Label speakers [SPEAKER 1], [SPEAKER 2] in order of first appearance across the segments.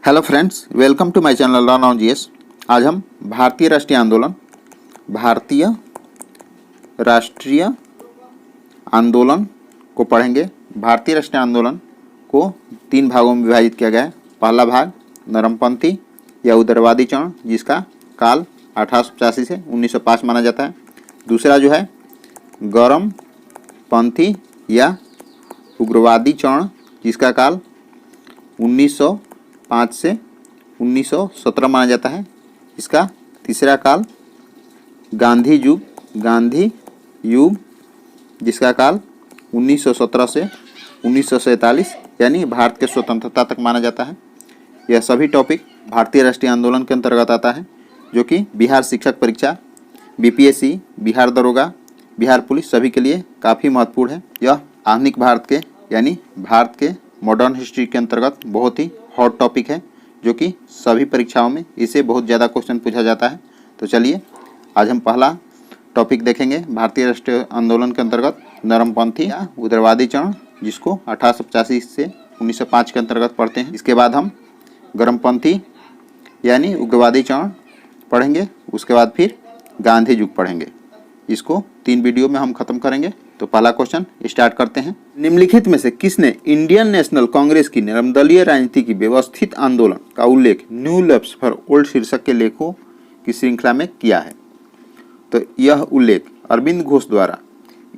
[SPEAKER 1] Hello friends, welcome to my channel learn on GS. आज हम भारतीय राष्ट्रीय आंदोलन को पढ़ेंगे। भारतीय राष्ट्रीय आंदोलन को 3 भागों में विभाजित किया गया है। पहला भाग नरमपंथी या उदारवादी चरण, जिसका काल 1885 से 1905 माना जाता है। दूसरा जो है गरमपंथी या उग्रवादी चरण, जिसका काल 1905 से 1917 माना जाता है। इसका तीसरा काल गांधी युग, जिसका काल 1917 से 1947 यानी भारत के स्वतंत्रता तक माना जाता है। यह सभी टॉपिक भारतीय राष्ट्रीय आंदोलन के अंतर्गत आता है, जो कि बिहार शिक्षक परीक्षा, बीपीएससी, बिहार दरोगा, बिहार पुलिस सभी के लिए काफ़ी महत्वपूर्ण है। यह आधुनिक भारत के यानी भारत के मॉडर्न हिस्ट्री के अंतर्गत बहुत ही हॉट टॉपिक है, जो कि सभी परीक्षाओं में इसे बहुत ज़्यादा क्वेश्चन पूछा जाता है। तो चलिए आज हम पहला टॉपिक देखेंगे भारतीय राष्ट्रीय आंदोलन के अंतर्गत नरमपंथी या उदारवादी चरण, जिसको 1885 से 1905 के अंतर्गत पढ़ते हैं। इसके बाद हम गरमपंथी यानी उग्रवादी चरण पढ़ेंगे। उसके बाद फिर गांधी युग पढ़ेंगे। इसको 3 वीडियो में हम खत्म करेंगे। तो पहला क्वेश्चन स्टार्ट करते हैं। निम्नलिखित में से किसने इंडियन नेशनल कांग्रेस की निर्दलीय राजनीति की व्यवस्थित आंदोलन का उल्लेख न्यू लेफ्ट फॉर ओल्ड शीर्षक के लेखों की श्रृंखला में किया है? तो यह उल्लेख अरविंद घोष द्वारा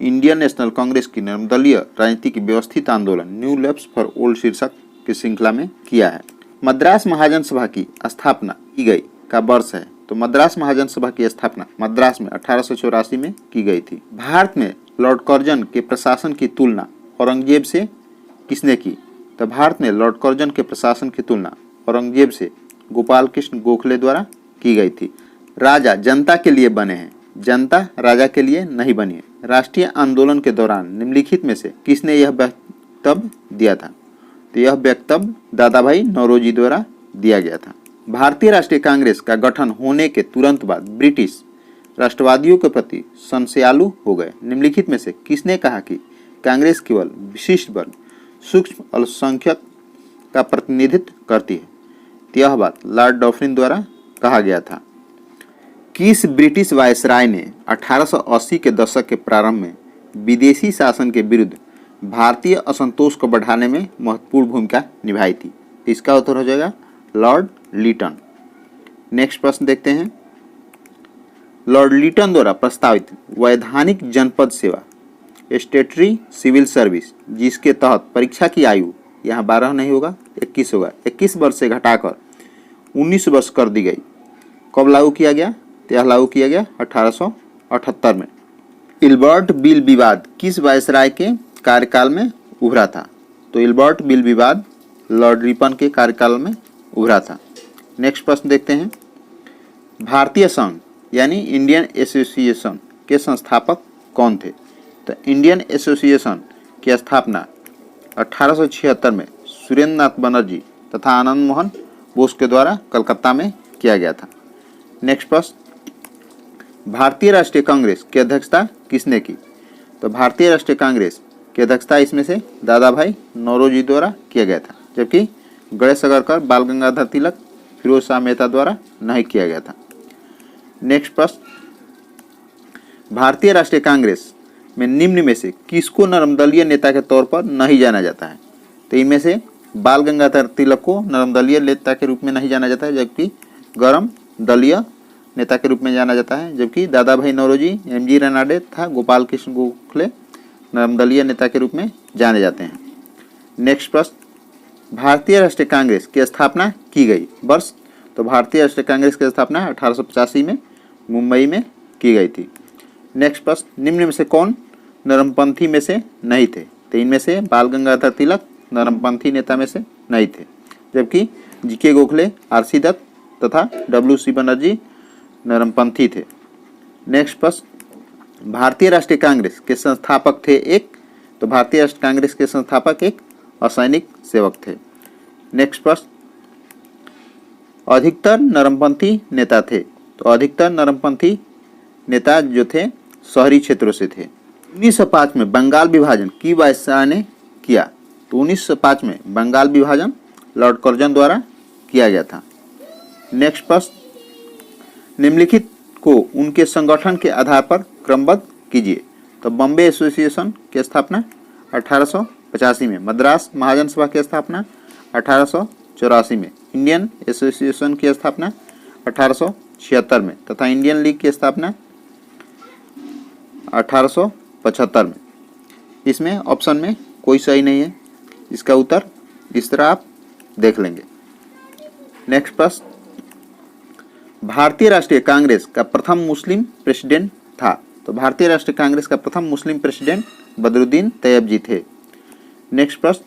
[SPEAKER 1] इंडियन नेशनल कांग्रेस की निर्दलीय राजनीति की व्यवस्थित आंदोलन न्यू लेफ्ट फॉर ओल्ड शीर्षक की श्रृंखला में किया है। मद्रास महाजन सभा की स्थापना की गई का वर्ष है? तो मद्रास महाजन सभा की स्थापना मद्रास में 1884 में की गई थी। भारत में लॉर्ड कर्जन के प्रशासन की तुलना औरंगजेब से किसने की? तो भारत में लॉर्ड कर्जन के प्रशासन की तुलना औरंगजेब से गोपाल कृष्ण गोखले द्वारा की गई थी। राजा जनता के लिए बने हैं, जनता राजा के लिए नहीं बनी है। राष्ट्रीय आंदोलन के दौरान निम्नलिखित में से किसने यह वक्तव्य दिया था? तो यह वक्तव्य दादा भाई नौरोजी द्वारा दिया गया था। भारतीय राष्ट्रीय कांग्रेस का गठन होने के तुरंत बाद ब्रिटिश राष्ट्रवादियों के प्रति संशयालु हो गए। निम्नलिखित में से किसने कहा कि कांग्रेस केवल विशिष्ट वर्ग सूक्ष्म अल्पसंख्यक का प्रतिनिधित्व करती है? यह बात लॉर्ड डॉफरिन द्वारा कहा गया था। किस ब्रिटिश वायसराय ने 1880 के दशक के प्रारंभ में विदेशी शासन के विरुद्ध भारतीय असंतोष को बढ़ाने में महत्वपूर्ण भूमिका निभाई थी? इसका उत्तर हो जाएगा लॉर्ड लिटन। नेक्स्ट प्रश्न देखते हैं। लॉर्ड लिटन द्वारा प्रस्तावित वैधानिक जनपद सेवा स्टेटरी सिविल सर्विस, जिसके तहत परीक्षा की आयु यहाँ 12 नहीं होगा 21 होगा, 21 वर्ष से घटाकर 19 वर्ष कर दी गई, कब लागू किया गया? तो यह लागू किया गया 1878 में। इल्बर्ट बिल विवाद किस वायसराय के कार्यकाल में उभरा था? तो इल्बर्ट बिल विवाद लॉर्ड रिपन के कार्यकाल में उभरा था। नेक्स्ट प्रश्न देखते हैं। भारतीय संघ यानी इंडियन एसोसिएशन के संस्थापक कौन थे? तो इंडियन एसोसिएशन की स्थापना 1876 में सुरेंद्र नाथ बनर्जी तथा आनंद मोहन बोस के द्वारा कलकत्ता में किया गया था। नेक्स्ट प्रश्न। भारतीय राष्ट्रीय कांग्रेस की अध्यक्षता किसने की? तो भारतीय राष्ट्रीय कांग्रेस की अध्यक्षता इसमें से दादा भाई नौरोजी द्वारा किया गया था, जबकि गणेश अगरकर, बाल गंगाधर तिलक, फिरोज शाह मेहता द्वारा नहीं किया गया था। नेक्स्ट प्रश्न। भारतीय राष्ट्रीय कांग्रेस में निम्न में से किसको नर्मदलीय नेता के तौर पर नहीं जाना जाता है? तो इनमें से बाल गंगाधर तिलक को नर्मदलीय नेता के रूप में नहीं जाना जाता है, जबकि गरम दलीय नेता के रूप में जाना जाता है। जबकि दादा भाई नौरोजी, एमजी रनाडे तथा गोपाल कृष्ण गोखले नर्मदलीय नेता के रूप में जाने जाते हैं। नेक्स्ट प्रश्न। भारतीय राष्ट्रीय कांग्रेस की स्थापना की गई वर्ष? तो भारतीय राष्ट्रीय कांग्रेस की स्थापना 1885 में मुंबई में की गई थी। नेक्स्ट प्रश्न। निम्न में से कौन नरमपंथी में से नहीं थे? तो इनमें से बाल गंगाधर तिलक नरमपंथी नेता में से नहीं थे, जबकि जीके गोखले, आरसी दत्त तथा डब्ल्यूसी बनर्जी नरमपंथी थे। नेक्स्ट प्रश्न। भारतीय राष्ट्रीय कांग्रेस के संस्थापक थे एक? तो भारतीय राष्ट्रीय कांग्रेस के संस्थापक एक असैनिक सेवक थे। नेक्स्ट प्रश्न। अधिकतर नरमपंथी नेता थे? तो अधिकतर नरमपंथी नेता जो थे शहरी क्षेत्रों से थे। 1905 में बंगाल विभाजन की वायसराय ने किया? तो 1905 में बंगाल विभाजन लॉर्ड कर्जन द्वारा किया गया था। नेक्स्ट प्रश्न, निम्नलिखित को उनके संगठन के आधार पर क्रमबद्ध कीजिए। तो बॉम्बे एसोसिएशन की स्थापना 1885 में, मद्रास महाजन सभा की स्थापना 1884 में, इंडियन एसोसिएशन की स्थापना 1876 में तथा इंडियन लीग की स्थापना 1875 में। इसमें ऑप्शन में कोई सही नहीं है, इसका उत्तर इस तरह आप देख लेंगे। नेक्स्ट प्रश्न, भारतीय राष्ट्रीय कांग्रेस का प्रथम मुस्लिम प्रेसिडेंट था। तो भारतीय राष्ट्रीय कांग्रेस का प्रथम मुस्लिम प्रेसिडेंट बदरुद्दीन तैयब जी थे। नेक्स्ट प्रश्न,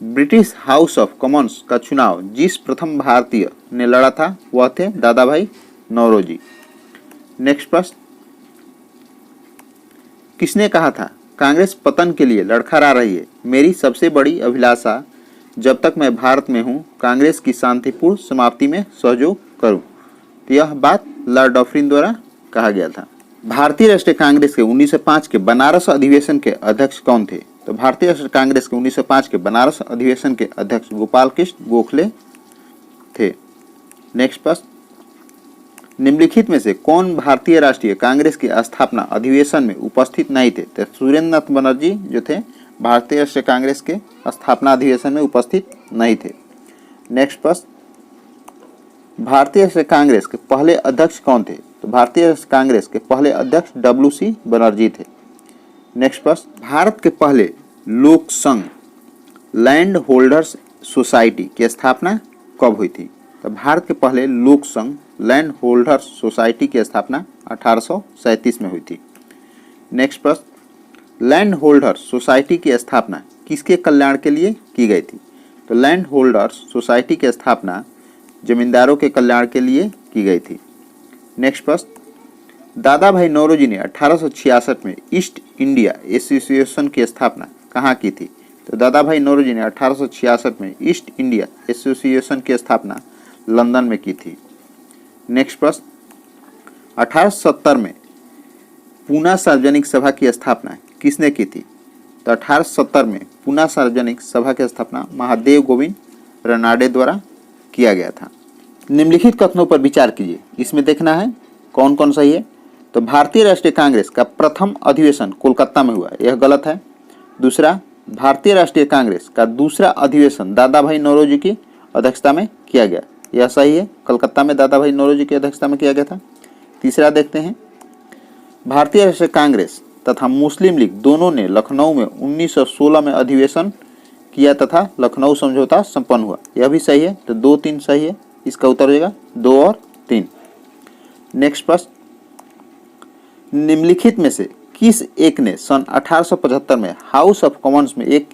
[SPEAKER 1] ब्रिटिश हाउस ऑफ कॉमन्स का चुनाव जिस प्रथम भारतीय ने लड़ा था वह थे दादा भाई नौरोजी। नेक्स्ट प्रश्न, किसने कहा था कांग्रेस पतन के लिए लड़खड़ा रही है, मेरी सबसे बड़ी अभिलाषा जब तक मैं भारत में हूं कांग्रेस की शांतिपूर्ण समाप्ति में सहयोग करूं। तो यह बात लॉर्ड डॉफरिन द्वारा कहा गया था। भारतीय राष्ट्रीय कांग्रेस के 1905 के बनारस अधिवेशन के अध्यक्ष कौन थे। तो भारतीय राष्ट्रीय कांग्रेस के 1905 के बनारस अधिवेशन के अध्यक्ष गोपाल कृष्ण गोखले थे। नेक्स्ट प्रश्न, निम्नलिखित में से कौन भारतीय राष्ट्रीय कांग्रेस की स्थापना अधिवेशन में उपस्थित नहीं थे। तो सुरेंद्रनाथ बनर्जी जो थे भारतीय राष्ट्रीय कांग्रेस के स्थापना अधिवेशन में उपस्थित नहीं थे। नेक्स्ट प्रश्न, भारतीय राष्ट्रीय कांग्रेस के पहले अध्यक्ष कौन थे। तो भारतीय राष्ट्रीय कांग्रेस के पहले अध्यक्ष WC बनर्जी थे। नेक्स्ट प्रश्न, भारत के पहले लोक संघ लैंड होल्डर्स सोसाइटी की स्थापना कब हुई थी। तो भारत के पहले लोक संघ लैंड होल्डर्स सोसाइटी की स्थापना 1837 में हुई थी। नेक्स्ट प्रश्न, लैंड होल्डर्स सोसाइटी की स्थापना किसके कल्याण के लिए की गई थी। तो लैंड होल्डर्स सोसाइटी की स्थापना जमींदारों के कल्याण के लिए की गई थी। नेक्स्ट प्रश्न, दादा भाई नौरोजी ने 1866 में ईस्ट इंडिया एसोसिएशन की स्थापना कहाँ की थी। तो दादा भाई नौरोजी ने 1866 में ईस्ट इंडिया एसोसिएशन की स्थापना लंदन में की थी। नेक्स्ट प्रश्न, 1870 में पूना सार्वजनिक सभा की स्थापना किसने की थी। तो 1870 में पूना सार्वजनिक सभा की स्थापना महादेव गोविंद रनाडे द्वारा किया गया था। निम्नलिखित कथनों पर विचार कीजिए, इसमें देखना है कौन कौन सही है। तो भारतीय राष्ट्रीय कांग्रेस का प्रथम अधिवेशन कोलकाता में हुआ, यह गलत है। दूसरा, भारतीय राष्ट्रीय कांग्रेस का दूसरा अधिवेशन दादा भाई नौरोजी की अध्यक्षता में किया गया, यह सही है, कलकत्ता में दादा भाई नौरोजी की अध्यक्षता में किया गया था। तीसरा देखते हैं, भारतीय राष्ट्रीय कांग्रेस तथा मुस्लिम लीग दोनों ने लखनऊ में 1916 में अधिवेशन किया तथा लखनऊ समझौता संपन्न हुआ, यह भी सही है। तो 2, 3 सही है, इसका उत्तर हो जाएगा 2 और 3। नेक्स्ट प्रश्न, निम्नलिखित में से किस एक ने सन 1875 में हाउस ऑफ कॉमन्स में एक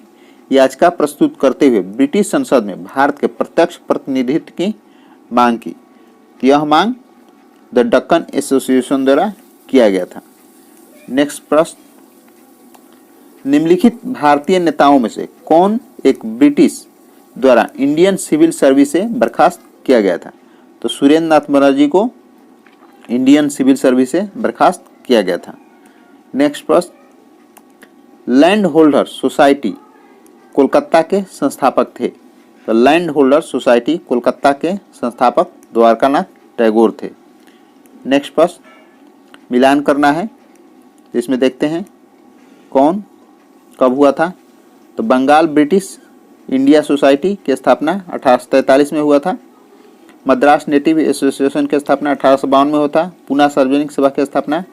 [SPEAKER 1] याचिका प्रस्तुत करते हुए ब्रिटिश संसद में भारत के प्रत्यक्ष प्रतिनिधित्व की मांग की। यह मांग द डक्कन एसोसिएशन द्वारा किया गया था। नेक्स्ट प्रश्न, निम्नलिखित भारतीय नेताओं में से कौन एक ब्रिटिश द्वारा इंडियन सिविल सर्विस से बर्खास्त किया गया था। तो सुरेंद्र नाथ बनर्जी को इंडियन सिविल सर्विस से बर्खास्त किया गया था। नेक्स्ट प्रश्न, लैंड होल्डर सोसाइटी कोलकाता के संस्थापक थे। तो लैंड होल्डर सोसाइटी कोलकाता के संस्थापक द्वारकानाथ टैगोर थे। नेक्स्ट प्रश्न, मिलान करना है, इसमें देखते हैं कौन कब हुआ था। तो बंगाल ब्रिटिश इंडिया सोसाइटी की स्थापना 1843 में हुआ था। मद्रास नेटिव एसोसिएशन की स्थापना 1852 में हुआ था। पूना सार्वजनिक सभा की स्थापना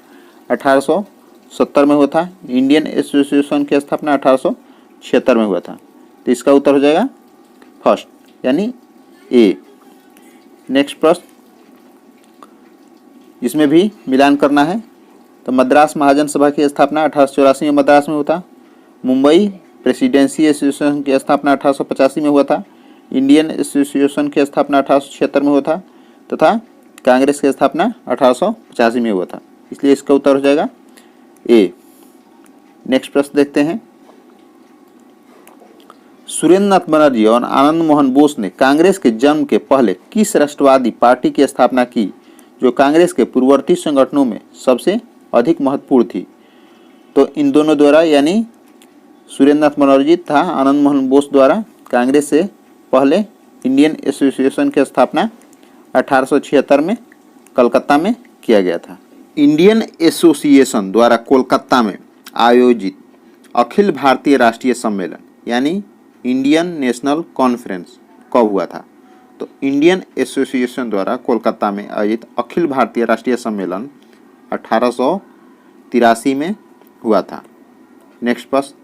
[SPEAKER 1] 1870 में हुआ था। इंडियन एसोसिएशन की स्थापना 1876 में हुआ था। तो इसका उत्तर हो जाएगा फर्स्ट, यानी ए। नेक्स्ट प्रश्न, इसमें भी मिलान करना है। तो मद्रास महाजन सभा की स्थापना 1884 में मद्रास में हुआ था। मुंबई प्रेसिडेंसी एसोसिएशन की स्थापना 1885 में हुआ था। इंडियन एसोसिएशन की स्थापना 1876 में हुआ था तथा कांग्रेस की स्थापना 1885 में हुआ था, इसलिए इसका उत्तर हो जाएगा ए। नेक्स्ट प्रश्न देखते हैं, सुरेंद्र नाथ बनर्जी और आनंद मोहन बोस ने कांग्रेस के जन्म के पहले किस राष्ट्रवादी पार्टी की स्थापना की जो कांग्रेस के पूर्ववर्ती संगठनों में सबसे अधिक महत्वपूर्ण थी। तो इन दोनों द्वारा, यानी सुरेंद्र नाथ बनर्जी तथा आनंद मोहन बोस द्वारा कांग्रेस से पहले इंडियन एसोसिएशन की स्थापना 1876 में कलकत्ता में किया गया था। इंडियन एसोसिएशन द्वारा कोलकाता में आयोजित अखिल भारतीय राष्ट्रीय सम्मेलन यानी इंडियन नेशनल कॉन्फ्रेंस कब हुआ था? तो इंडियन एसोसिएशन द्वारा कोलकाता में आयोजित अखिल भारतीय राष्ट्रीय सम्मेलन 1883 में हुआ था। नेक्स्ट प्रश्न,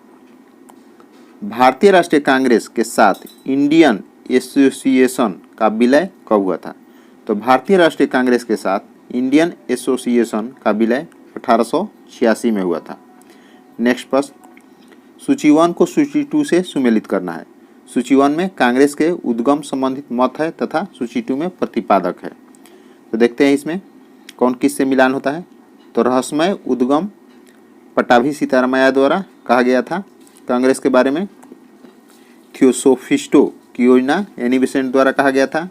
[SPEAKER 1] भारतीय राष्ट्रीय कांग्रेस के साथ इंडियन एसोसिएशन का विलय कब हुआ था? तो भारतीय राष्ट्रीय कांग्रेस के साथ इंडियन एसोसिएशन का विलय 1886 में हुआ था। नेक्स्ट प्रश्न, सूची 1 को सूची 2 से सुमेलित करना है। सूची 1 में कांग्रेस के उद्गम संबंधित मत है तथा सूची 2 में प्रतिपादक है। तो देखते हैं इसमें कौन किस से मिलान होता है। तो रहस्यमय उद्गम पटाभी सीतारामैया द्वारा कहा गया था कांग्रेस के बारे में। थियोसोफिस्टो की योजना एनी बेसेंट द्वारा कहा गया था।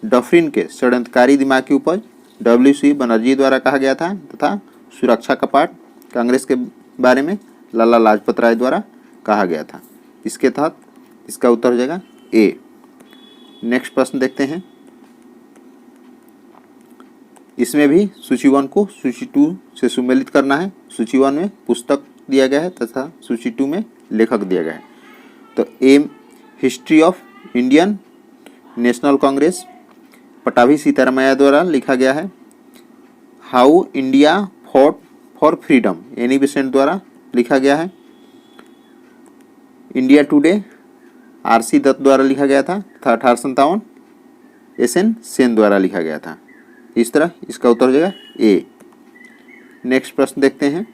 [SPEAKER 1] डफरिन के षड्यंत्रकारी दिमाग की उपज W.C. बनर्जी द्वारा कहा गया था तथा सुरक्षा कपाट कांग्रेस के बारे में लाला लाजपत राय द्वारा कहा गया था। इसके तहत इसका उत्तर हो जाएगा ए। नेक्स्ट प्रश्न देखते हैं। इसमें भी सूची 1 को सूची 2 से सुमेलित करना है। सूची 1 में पुस्तक दिया गया है तथा सूची 2 में लेखक दिया गया है। तो a history of Indian National Congress Pattabhi Sitaramayya द्वारा लिखा गया है। How India fought for freedom Annie Besant द्वारा लिखा गया है। India today R.C. दत्त द्वारा लिखा गया था तथा 1857 S.N. सेन द्वारा लिखा गया था। इस तरह इसका उत्तर हो जाएगा ए। नेक्स्ट प्रश्न देखते हैं।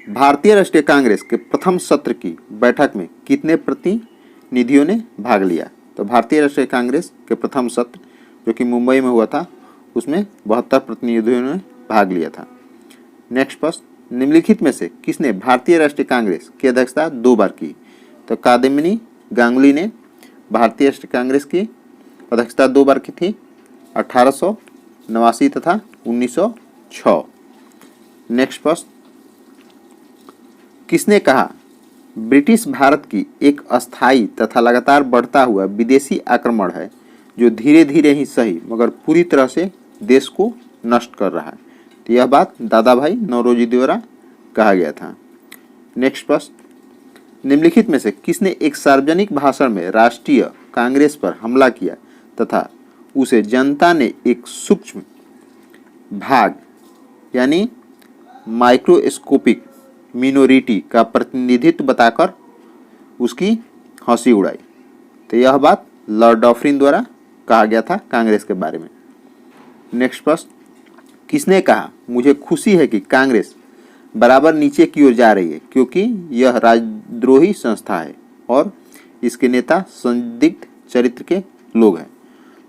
[SPEAKER 1] भारतीय राष्ट्रीय कांग्रेस के प्रथम सत्र की बैठक में कितने प्रतिनिधियों ने भाग लिया? तो भारतीय राष्ट्रीय कांग्रेस के प्रथम सत्र जो कि मुंबई में हुआ था उसमें 72 प्रतिनिधियों ने भाग लिया था। नेक्स्ट प्रश्न, निम्नलिखित में से किसने भारतीय राष्ट्रीय कांग्रेस की अध्यक्षता 2 बार की? तो कादम्बिनी गांगुली ने भारतीय राष्ट्रीय कांग्रेस की अध्यक्षता 2 बार की थी, 1889 तथा 1906। नेक्स्ट प्रश्न, किसने कहा ब्रिटिश भारत की एक अस्थायी तथा लगातार बढ़ता हुआ विदेशी आक्रमण है जो धीरे धीरे ही सही मगर पूरी तरह से देश को नष्ट कर रहा है? तो यह बात दादा भाई नौरोजी द्वारा कहा गया था। नेक्स्ट प्रश्न, निम्नलिखित में से किसने एक सार्वजनिक भाषण में राष्ट्रीय कांग्रेस पर हमला किया तथा उसे जनता ने एक सूक्ष्म भाग यानी माइक्रोस्कोपिक मिनोरिटी का प्रतिनिधित्व बताकर उसकी हंसी उड़ाई? तो यह बात लॉर्ड डफरिन द्वारा कहा गया था कांग्रेस के बारे में। नेक्स्ट प्रश्न, किसने कहा मुझे खुशी है कि कांग्रेस बराबर नीचे की ओर जा रही है क्योंकि यह राजद्रोही संस्था है और इसके नेता संदिग्ध चरित्र के लोग हैं?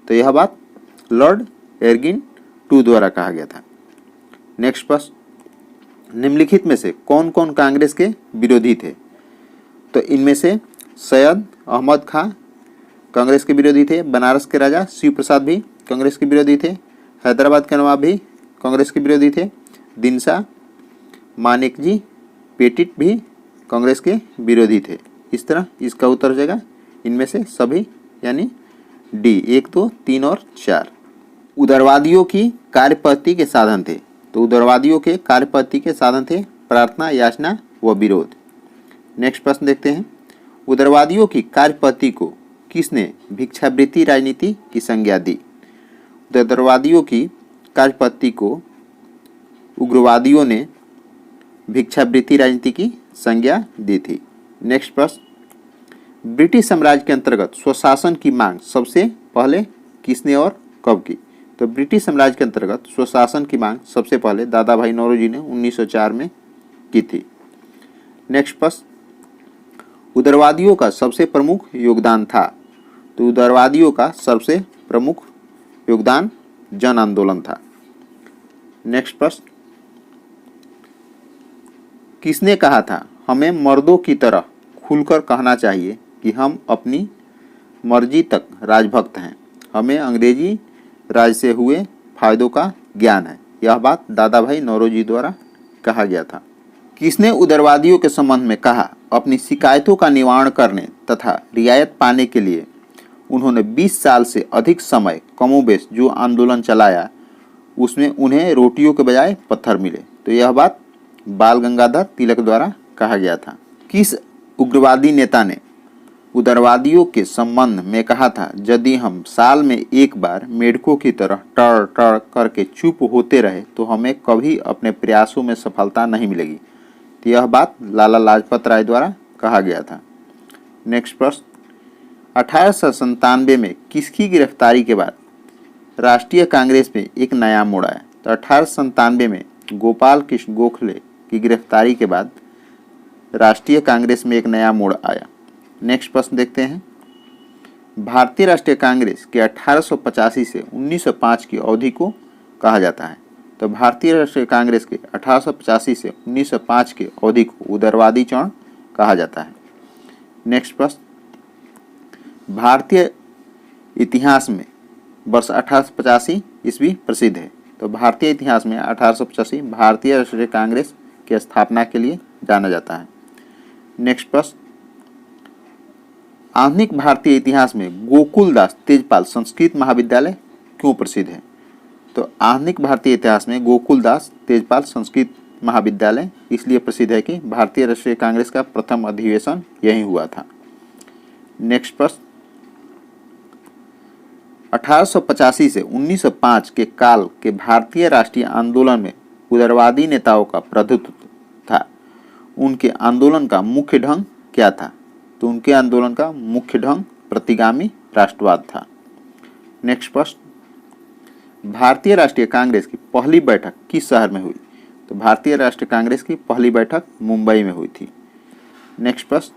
[SPEAKER 1] तो यह बात लॉर्ड एरगिन टू द्वारा कहा गया था। नेक्स्ट प्रश्न, निम्नलिखित में से कौन कौन कांग्रेस के विरोधी थे? तो इनमें से सैयद अहमद खां कांग्रेस के विरोधी थे, बनारस के राजा शिव प्रसाद भी कांग्रेस के विरोधी थे, हैदराबाद के नवाब भी कांग्रेस के विरोधी थे, दिनसा मानेकजी पेटिट भी कांग्रेस के विरोधी थे। इस तरह इसका उत्तर हो जाएगा इनमें से सभी यानी डी 1, 2, 3 और 4। उदारवादियों की कार्यपद्धति के साधन थे। तो उदारवादियों के कार्यपद्धति के साधन थे प्रार्थना, याचना व विरोध। नेक्स्ट प्रश्न देखते हैं। उदारवादियों की कार्यपद्धति को किसने भिक्षावृत्ति राजनीति की संज्ञा दी? उदारवादियों की कार्यपद्धति को उग्रवादियों ने भिक्षावृत्ति राजनीति की संज्ञा दी थी। नेक्स्ट प्रश्न, ब्रिटिश साम्राज्य के अंतर्गत स्वशासन की मांग सबसे पहले किसने और कब की? तो ब्रिटिश साम्राज्य के अंतर्गत स्वशासन की मांग सबसे पहले दादा भाई नौरोजी ने 1904 में की थी। नेक्स्ट प्रश्न, उदारवादियों का सबसे प्रमुख योगदान था। तो उदारवादियों का सबसे प्रमुख योगदान जन आंदोलन था। नेक्स्ट प्रश्न, किसने कहा था हमें मर्दों की तरह खुलकर कहना चाहिए कि हम अपनी मर्जी तक राजभक्त हैं, हमें अंग्रेजी राज से हुए फायदों का ज्ञान है? यह बात दादा भाई नौरोजी द्वारा कहा गया था। किसने उदारवादियों के संबंध में कहा अपनी शिकायतों का निवारण करने तथा रियायत पाने के लिए उन्होंने 20 साल से अधिक समय कमोबेश जो आंदोलन चलाया उसमें उन्हें रोटियों के बजाय पत्थर मिले। तो यह बात बाल गंगाधर तिलक द्वारा कहा गया था। किस उग्रवादी नेता ने उदारवादियों के संबंध में कहा था, यदि हम साल में एक बार मेढकों की तरह टर टर करके चुप होते रहे तो हमें कभी अपने प्रयासों में सफलता नहीं मिलेगी। तो यह बात लाला लाजपत राय द्वारा कहा गया था। नेक्स्ट प्रश्न, 1897 में किसकी गिरफ्तारी के बाद राष्ट्रीय कांग्रेस में एक नया मोड़ आया? तो 1897 में गोपाल कृष्ण गोखले की गिरफ्तारी के बाद राष्ट्रीय कांग्रेस में एक नया मोड़ आया। नेक्स्ट प्रश्न देखते हैं, भारतीय राष्ट्रीय कांग्रेस के 1885 से 1905 की अवधि को कहा जाता है। तो भारतीय राष्ट्रीय कांग्रेस के 1885 से 1905 की अवधि को उदारवादी चरण कहा जाता है। नेक्स्ट प्रश्न, भारतीय इतिहास में वर्ष 1885 ईस्वी प्रसिद्ध है। तो भारतीय इतिहास में 1885 भारतीय राष्ट्रीय कांग्रेस की स्थापना के लिए जाना जाता है। नेक्स्ट प्रश्न, आधुनिक भारतीय इतिहास में गोकुलदास तेजपाल संस्कृत महाविद्यालय क्यों प्रसिद्ध है? तो आधुनिक भारतीय इतिहास में गोकुलदास तेजपाल संस्कृत महाविद्यालय इसलिए प्रसिद्ध है कि भारतीय राष्ट्रीय कांग्रेस का प्रथम अधिवेशन यहीं हुआ था। नेक्स्ट प्रश्न, 1885 से 1905 के काल के भारतीय राष्ट्रीय आंदोलन में उदारवादी नेताओं का प्रभुत्व था। उनके आंदोलन का मुख्य ढंग क्या था? तो उनके आंदोलन का मुख्य ढंग प्रतिगामी राष्ट्रवाद था। नेक्स्ट प्रश्न, भारतीय राष्ट्रीय कांग्रेस की पहली बैठक किस शहर में हुई? तो भारतीय राष्ट्रीय कांग्रेस की पहली बैठक मुंबई में हुई थी। नेक्स्ट प्रश्न,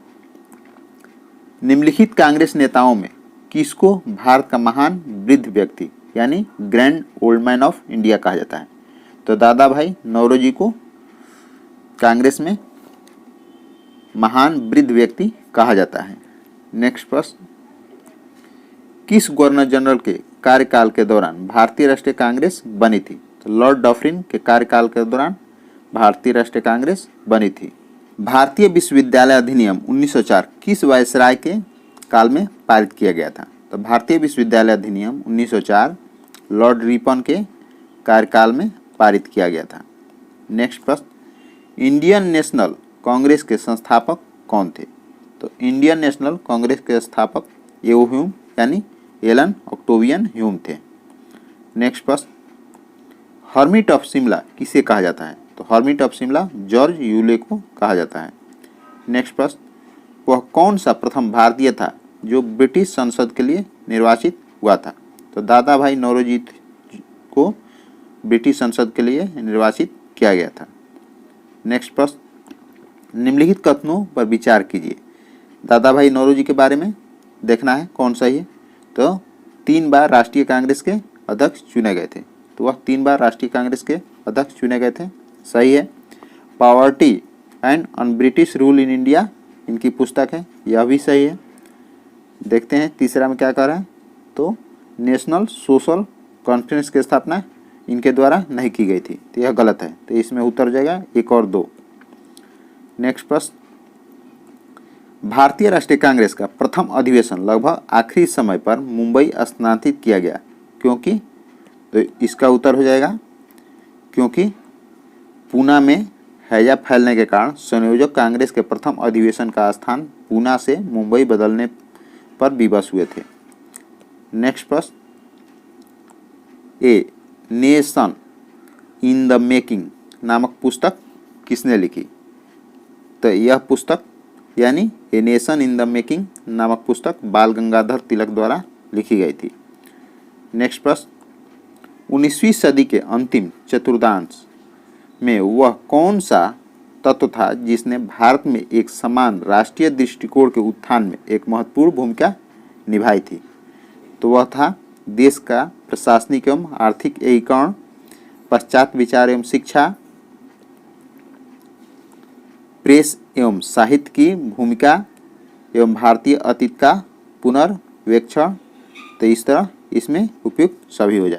[SPEAKER 1] निम्नलिखित कांग्रेस नेताओं में किसको भारत का महान वृद्ध व्यक्ति यानी grand old man of India कहा जाता है? तो दादा भाई नौरोजी को कांग्रेस में महान वृद्ध व्यक्ति कहा जाता है। नेक्स्ट प्रश्न, किस गवर्नर जनरल के कार्यकाल के दौरान भारतीय राष्ट्रीय कांग्रेस बनी थी? तो लॉर्ड डफरिन के कार्यकाल के दौरान भारतीय राष्ट्रीय कांग्रेस बनी थी। भारतीय विश्वविद्यालय अधिनियम 1904 किस वायसराय के काल में पारित किया गया था? तो भारतीय विश्वविद्यालय अधिनियम 1904 लॉर्ड रिपन के कार्यकाल में पारित किया गया था। नेक्स्ट प्रश्न, इंडियन नेशनल कांग्रेस के संस्थापक कौन थे? तो इंडियन नेशनल कांग्रेस के स्थापक एओ ह्यूम यानी एलन ऑक्टेवियन ह्यूम थे। नेक्स्ट प्रश्न, हर्मिट ऑफ शिमला किसे कहा जाता है? तो hermit of Shimla George Yule को कहा जाता है। नेक्स्ट प्रश्न, वह कौन सा प्रथम भारतीय था जो ब्रिटिश संसद के लिए निर्वाचित हुआ था? तो दादा भाई नौरोजी को ब्रिटिश संसद के लिए निर्वाचित किया गया था। नेक्स्ट प्रश्न, निम्नलिखित कथनों पर विचार कीजिए। दादा भाई नौरोजी के बारे में देखना है कौन सही है। तो 3 बार राष्ट्रीय कांग्रेस के अध्यक्ष चुने गए थे। तो वह 3 बार राष्ट्रीय कांग्रेस के अध्यक्ष चुने गए थे, सही है। Poverty and on British rule in India इनकी पुस्तक है, यह भी सही है। देखते हैं तीसरा में क्या कह रहा है। तो नेशनल सोशल कॉन्फ्रेंस की स्थापना इनके द्वारा नहीं की गई थी, तो यह गलत है। तो इसमें उत्तर हो जाएगा 1 और 2। नेक्स्ट प्रश्न, भारतीय राष्ट्रीय कांग्रेस का प्रथम अधिवेशन लगभग आखिरी समय पर मुंबई स्थानांतरित किया गया क्योंकि? तो इसका उत्तर हो जाएगा क्योंकि पूना में हैजा फैलने के कारण संयोजक कांग्रेस के प्रथम अधिवेशन का स्थान पूना से मुंबई बदलने पर विवश हुए थे। नेक्स्ट प्रश्न, a nation in the making नामक पुस्तक किसने लिखी? तो यह पुस्तक यानी a nation in the making नामक पुस्तक बाल गंगाधर तिलक द्वारा लिखी गई थी। नेक्स्ट प्रश्न, 19वीं सदी के अंतिम चतुर्थांश में वह कौन सा तत्व था जिसने भारत में एक समान राष्ट्रीय दृष्टिकोण के उत्थान में एक महत्वपूर्ण भूमिका निभाई थी? तो वह था देश का प्रशासनिक एवं आर्थिक एकीकरण, पश्चात विचार एवं शिक्षा, प्रेस एवं साहित्य की भूमिका एवं भारतीय अतीत का पुनर्वेक्षण। तो इस तरह इसमें उपयुक्त सभी हो जाए।